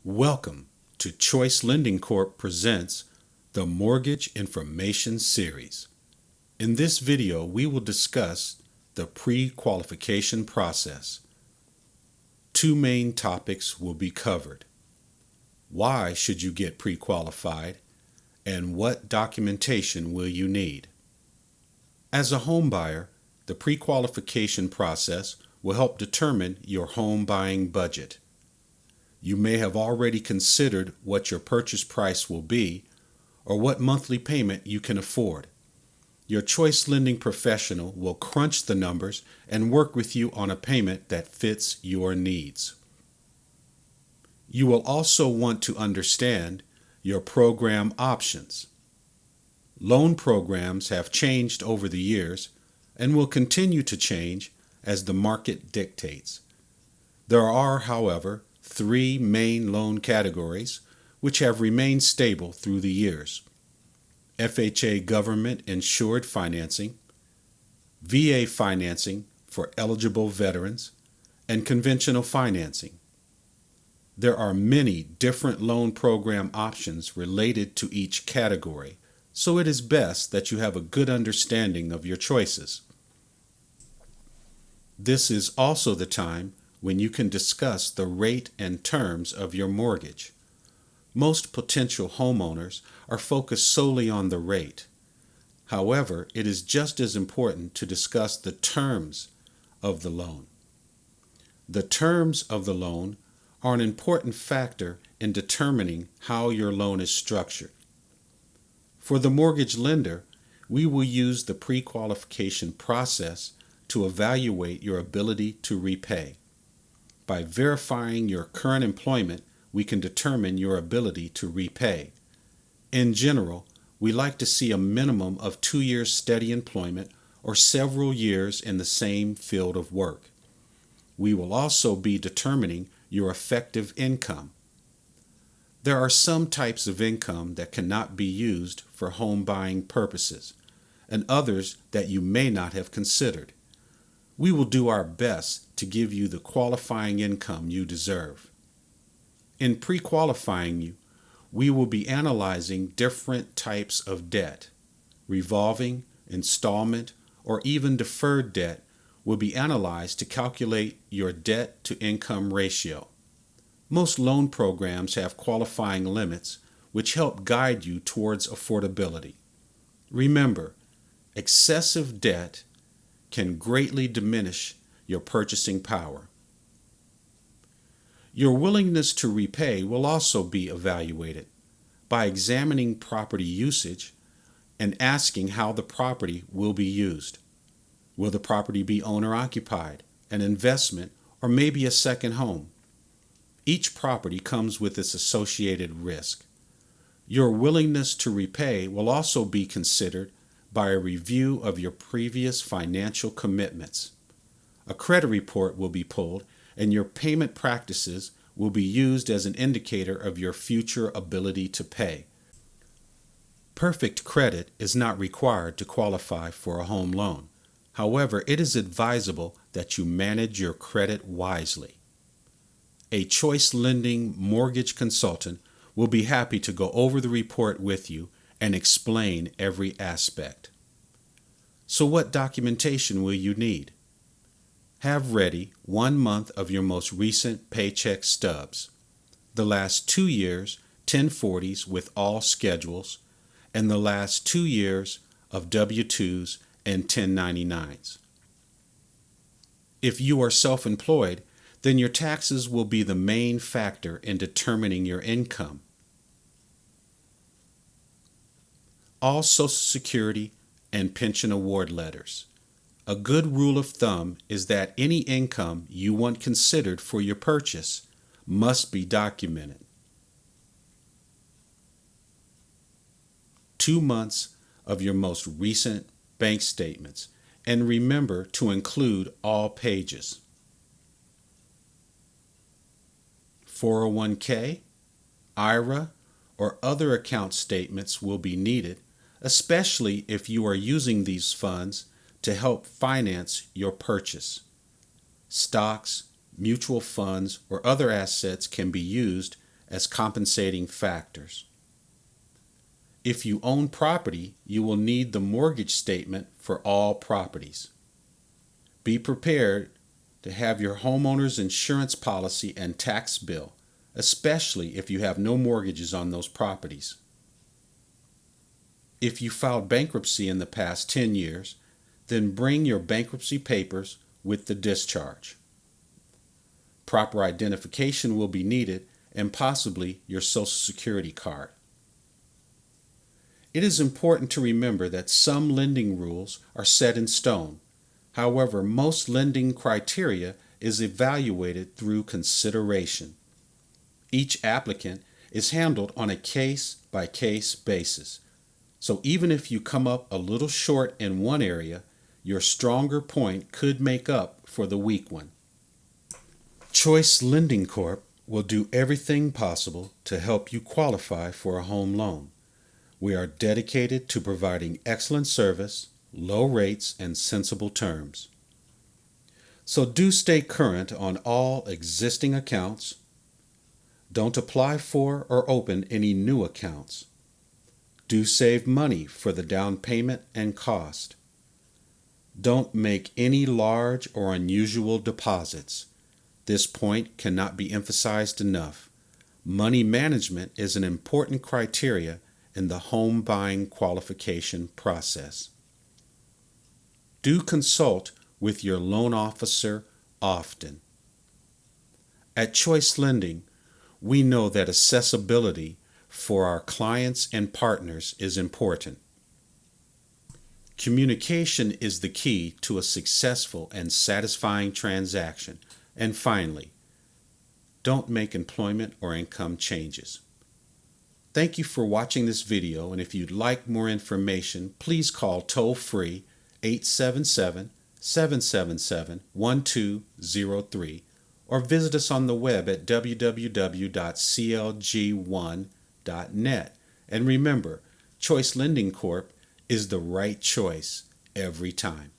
Welcome to Choice Lending Corp presents the Mortgage Information Series. In this video, we will discuss the pre-qualification process. Two main topics will be covered. Why should you get pre-qualified, and what documentation will you need? As a home buyer, the pre-qualification process will help determine your home buying budget. You may have already considered what your purchase price will be or what monthly payment you can afford. Your choice lending professional will crunch the numbers and work with you on a payment that fits your needs. You will also want to understand your program options. Loan programs have changed over the years and will continue to change as the market dictates. There are, however, three main loan categories which have remained stable through the years: FHA government insured financing, VA financing for eligible veterans, and conventional financing. There are many different loan program options related to each category, so it is best that you have a good understanding of your choices. This is also the time when you can discuss the rate and terms of your mortgage. Most potential homeowners are focused solely on the rate. However, it is just as important to discuss the terms of the loan. The terms of the loan are an important factor in determining how your loan is structured. For the mortgage lender, we will use the pre-qualification process to evaluate your ability to repay. By verifying your current employment, we can determine your ability to repay. In general, we like to see a minimum of 2 years steady employment or several years in the same field of work. We will also be determining your effective income. There are some types of income that cannot be used for home buying purposes, and others that you may not have considered. We will do our best to give you the qualifying income you deserve. In pre-qualifying you, we will be analyzing different types of debt. Revolving, installment, or even deferred debt will be analyzed to calculate your debt-to-income ratio. Most loan programs have qualifying limits which help guide you towards affordability. Remember, excessive debt can greatly diminish your purchasing power. Your willingness to repay will also be evaluated by examining property usage and asking how the property will be used. Will the property be owner-occupied, an investment, or maybe a second home? Each property comes with its associated risk. Your willingness to repay will also be considered by a review of your previous financial commitments. A credit report will be pulled, and your payment practices will be used as an indicator of your future ability to pay. Perfect credit is not required to qualify for a home loan. However, it is advisable that you manage your credit wisely. A choice lending mortgage consultant will be happy to go over the report with you and explain every aspect. So what documentation will you need? Have ready 1 month of your most recent paycheck stubs, the last 2 years 1040s with all schedules, and the last 2 years of W-2s and 1099s. If you are self-employed, then your taxes will be the main factor in determining your income. All Social Security and pension award letters. A good rule of thumb is that any income you want considered for your purchase must be documented. 2 months of your most recent bank statements, and remember to include all pages. 401k, IRA, or other account statements will be needed, especially if you are using these funds to help finance your purchase. Stocks, mutual funds, or other assets can be used as compensating factors. If you own property, you will need the mortgage statement for all properties. Be prepared to have your homeowner's insurance policy and tax bill, especially if you have no mortgages on those properties. If you filed bankruptcy in the past 10 years, then bring your bankruptcy papers with the discharge. Proper identification will be needed and possibly your Social Security card. It is important to remember that some lending rules are set in stone. However, most lending criteria is evaluated through consideration. Each applicant is handled on a case-by-case basis. So even if you come up a little short in one area, your stronger point could make up for the weak one. Choice Lending Corp will do everything possible to help you qualify for a home loan. We are dedicated to providing excellent service, low rates, and sensible terms. So do stay current on all existing accounts. Don't apply for or open any new accounts. Do save money for the down payment and cost. Don't make any large or unusual deposits. This point cannot be emphasized enough. Money management is an important criteria in the home buying qualification process. Do consult with your loan officer often. At Choice Lending, we know that accessibility for our clients and partners is important. Communication is the key to a successful and satisfying transaction. And finally, don't make employment or income changes. Thank you for watching this video, and if you'd like more information, please call toll-free 877-777-1203 or visit us on the web at www.clg1.net. And remember, Choice Lending Corp is the right choice every time.